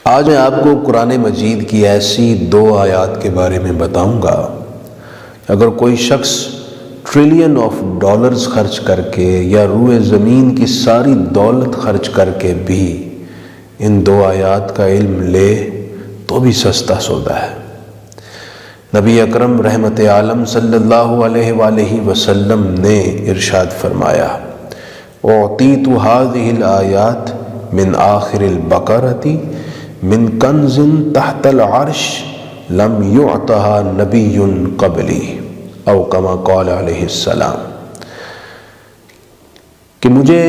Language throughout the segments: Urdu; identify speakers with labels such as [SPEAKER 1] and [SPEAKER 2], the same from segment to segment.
[SPEAKER 1] آج میں آپ کو قرآن مجید کی ایسی 2 آیات کے بارے میں بتاؤں گا۔ اگر کوئی شخص ٹریلین آف ڈالرز خرچ کر کے یا روئے زمین کی ساری دولت خرچ کر کے بھی ان 2 آیات کا علم لے تو بھی سستا سودا ہے۔ نبی اکرم رحمت عالم صلی اللہ علیہ وآلہ وسلم نے ارشاد فرمایا، اعطیت هذه الآیات من آخر البقرۃ من کنز تحت العرش لم یعطها نبی قبلی او کما قال علیہ السلام، کہ مجھے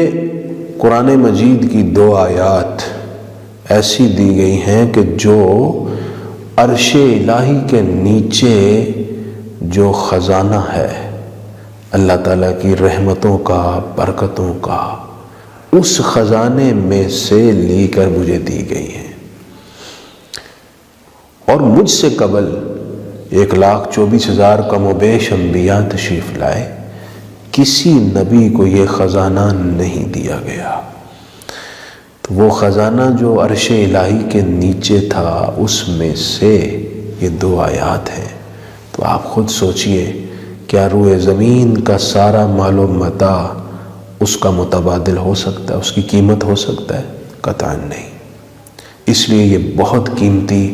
[SPEAKER 1] قرآن مجید کی 2 آیات ایسی دی گئی ہیں کہ جو عرش الہی کے نیچے جو خزانہ ہے اللہ تعالیٰ کی رحمتوں کا، برکتوں کا، اس خزانے میں سے لی کر مجھے دی گئی ہیں، اور مجھ سے قبل 1,24,000 کم و بیش انبیاء تشریف لائے، کسی نبی کو یہ خزانہ نہیں دیا گیا۔ تو وہ خزانہ جو عرش الہی کے نیچے تھا، اس میں سے یہ 2 آیات ہیں۔ تو آپ خود سوچئے، کیا روئے زمین کا سارا مال و متاع اس کا متبادل ہو سکتا ہے، اس کی قیمت ہو سکتا ہے؟ قطعاً نہیں۔ اس لیے یہ بہت قیمتی،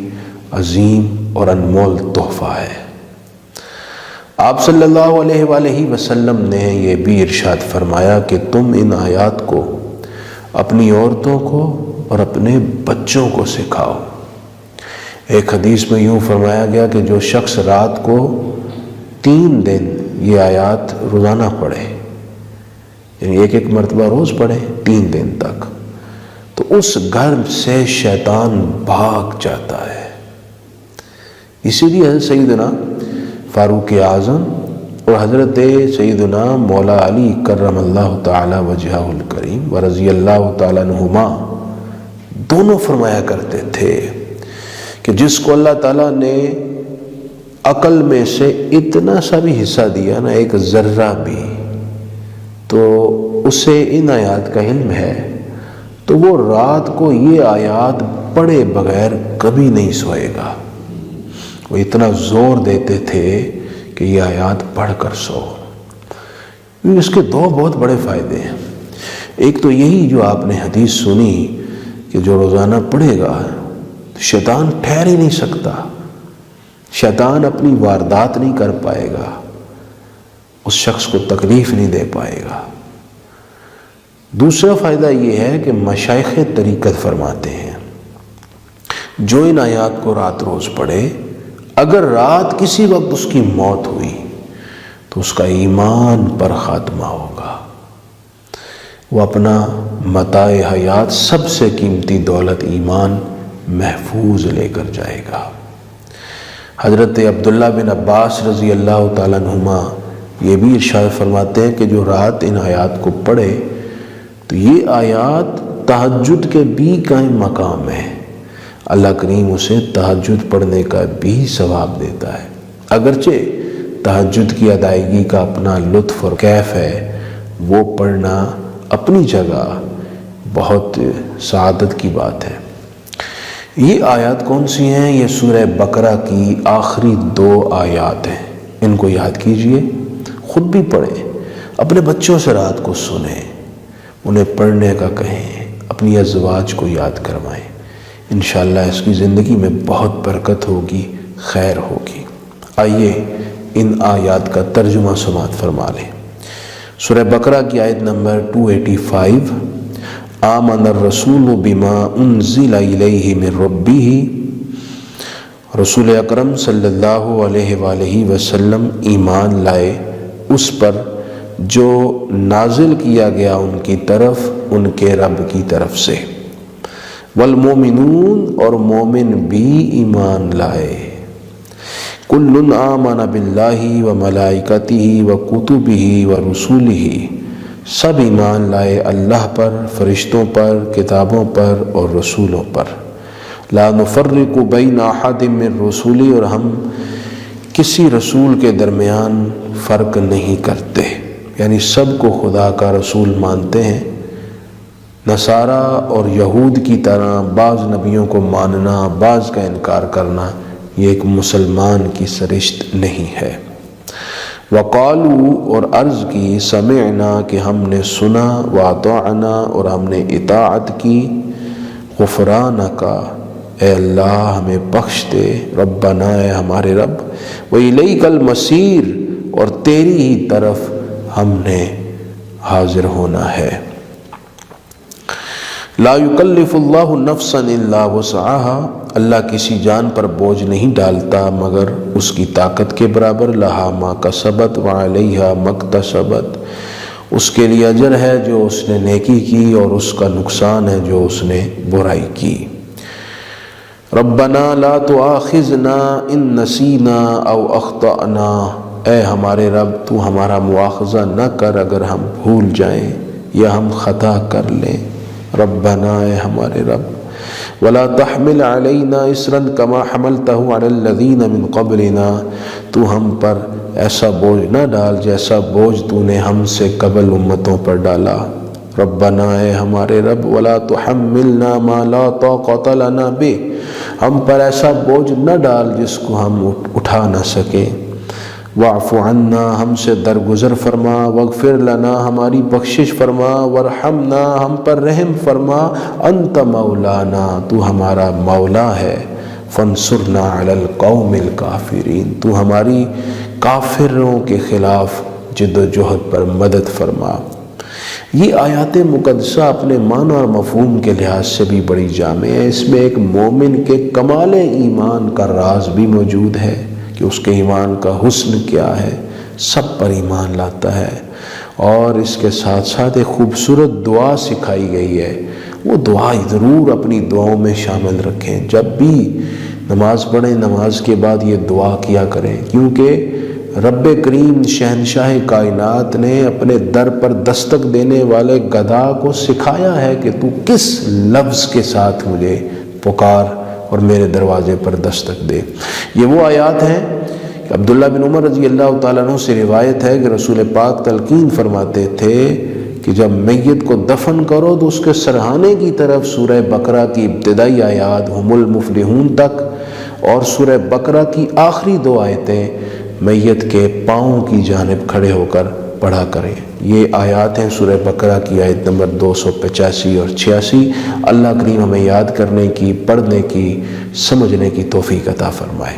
[SPEAKER 1] عظیم اور انمول تحفہ ہے۔ آپ صلی اللہ علیہ وآلہ وسلم نے یہ بھی ارشاد فرمایا کہ تم ان آیات کو اپنی عورتوں کو اور اپنے بچوں کو سکھاؤ۔ ایک حدیث میں یوں فرمایا گیا کہ جو شخص رات کو 3 دن یہ آیات روزانہ پڑھے، یعنی ایک مرتبہ روز پڑھے 3 دن تک، تو اس گھر سے شیطان بھاگ جاتا ہے۔ اسی لیے حضرت سیدنا فاروق اعظم اور حضرت سیدنا مولا علی کرم اللہ تعالی وجہہ الکریم ورضی اللہ تعالیٰ عنہما دونوں فرمایا کرتے تھے کہ جس کو اللہ تعالیٰ نے عقل میں سے اتنا سا بھی حصہ دیا نا، ایک ذرہ بھی، تو اسے ان آیات کا علم ہے، تو وہ رات کو یہ آیات پڑھے بغیر کبھی نہیں سوئے گا۔ وہ اتنا زور دیتے تھے کہ یہ آیات پڑھ کر سو۔ اس کے 2 بہت بڑے فائدے ہیں۔ ایک تو یہی جو آپ نے حدیث سنی کہ جو روزانہ پڑھے گا شیطان ٹھہر ہی نہیں سکتا، شیطان اپنی واردات نہیں کر پائے گا، اس شخص کو تکلیف نہیں دے پائے گا۔ دوسرا فائدہ یہ ہے کہ مشائخ طریقت فرماتے ہیں جو ان آیات کو رات روز پڑھے، اگر رات کسی وقت اس کی موت ہوئی تو اس کا ایمان پر خاتمہ ہوگا، وہ اپنا متاع حیات سب سے قیمتی دولت ایمان محفوظ لے کر جائے گا۔ حضرت عبداللہ بن عباس رضی اللہ تعالیٰ عنہما یہ بھی ارشاد فرماتے ہیں کہ جو رات ان آیات کو پڑھے تو یہ آیات تہجد کے بھی قائم مقام ہے، اللہ کریم اسے تہجد پڑھنے کا بھی ثواب دیتا ہے۔ اگرچہ تہجد کی ادائیگی کا اپنا لطف اور کیف ہے، وہ پڑھنا اپنی جگہ بہت سعادت کی بات ہے۔ یہ آیات کون سی ہیں؟ یہ سورہ بقرہ کی آخری 2 آیات ہیں۔ ان کو یاد کیجئے، خود بھی پڑھیں، اپنے بچوں سے رات کو سنیں، انہیں پڑھنے کا کہیں، اپنی ازواج کو یاد کروائیں۔ انشاءاللہ اس کی زندگی میں بہت برکت ہوگی، خیر ہوگی۔ آئیے ان آیات کا ترجمہ سماعت فرما لیں۔ سورہ بقرہ کی آیت نمبر 285، آمن الرسول بما انزل الیہ من ربہ، رسول اکرم صلی اللہ علیہ وآلہ وسلم ایمان لائے اس پر جو نازل کیا گیا ان کی طرف ان کے رب کی طرف سے، والمومنون اور مومن بھی ایمان لائے، کل آمن باللہ وملائکتہ وکتبہ ورسولہ، سب ایمان لائے اللہ پر، فرشتوں پر، کتابوں پر اور رسولوں پر، لا نفرق بین احد من رسولہ، اور ہم کسی رسول کے درمیان فرق نہیں کرتے، یعنی سب کو خدا کا رسول مانتے ہیں، نصارہ اور یہود کی طرح بعض نبیوں کو ماننا، بعض کا انکار کرنا، یہ ایک مسلمان کی سرشت نہیں ہے۔ وقالو اور عرض کی سمعنا کہ ہم نے سنا، واطعنا اور ہم نے اطاعت کی، غفرانک اے اللہ ہمیں بخش دے، ربنا اے ہمارے رب، وإلیک المصیر اور تیری ہی طرف ہم نے حاضر ہونا ہے۔ لا یکلف اللہ نفسا الا وسعها، اللہ کسی جان پر بوجھ نہیں ڈالتا مگر اس کی طاقت کے برابر، لہا ما کسبت وعلیہا ما اکتسبت، اس کے لیے اجر ہے جو اس نے نیکی کی اور اس کا نقصان ہے جو اس نے برائی کی۔ ربنا لا تؤاخذنا ان نسینا او اخطأنا، اے ہمارے رب تو ہمارا مواخذہ نہ کر اگر ہم بھول جائیں یا ہم خطا کر لیں۔ ربنا اے ہمارے رب، ولا تحمل علینا اصرا کما حملته علی الذین من قبلنا، تو ہم پر ایسا بوجھ نہ ڈال جیسا بوجھ تو نے ہم سے قبل امتوں پر ڈالا۔ ربنا اے ہمارے رب، ولا تحملنا ما لا طاقت لنا بہ، ہم پر ایسا بوجھ نہ ڈال جس کو ہم اٹھا نہ سکیں۔ واعف عنا، ہم سے درگزر فرما، واغفر لنا، ہماری بخشش فرما، وارحمنا، ہم پر رحم فرما، انت مولانا، تو ہمارا مولا ہے، فانصرنا علی القوم الکافرین، تو ہماری کافروں کے خلاف جد و جہد پر مدد فرما۔ یہ آیات مقدسہ اپنے معنی اور مفہوم کے لحاظ سے بھی بڑی جامع ہے۔ اس میں ایک مومن کے کمال ایمان کا راز بھی موجود ہے کہ اس کے ایمان کا حسن کیا ہے، سب پر ایمان لاتا ہے، اور اس کے ساتھ ساتھ ایک خوبصورت دعا سکھائی گئی ہے، وہ دعا ضرور اپنی دعاؤں میں شامل رکھیں۔ جب بھی نماز پڑھیں نماز کے بعد یہ دعا کیا کریں، کیونکہ رب کریم شہنشاہ کائنات نے اپنے در پر دستک دینے والے گدھا کو سکھایا ہے کہ تو کس لفظ کے ساتھ مجھے پکار اور میرے دروازے پر دستک دے۔ یہ وہ آیات ہیں کہ عبداللہ بن عمر رضی اللہ تعالیٰ عنہ سے روایت ہے کہ رسول پاک تلقین فرماتے تھے کہ جب میت کو دفن کرو تو اس کے سرہانے کی طرف سورہ بقرہ کی ابتدائی آیات ہم المفلحون تک اور سورہ بقرہ کی آخری 2 آیتیں میت کے پاؤں کی جانب کھڑے ہو کر پڑھا کریں۔ یہ آیات ہیں سورہ بقرہ کی آیت نمبر 285 اور 86۔ اللہ کریم ہمیں یاد کرنے کی، پڑھنے کی، سمجھنے کی توفیق عطا فرمائے۔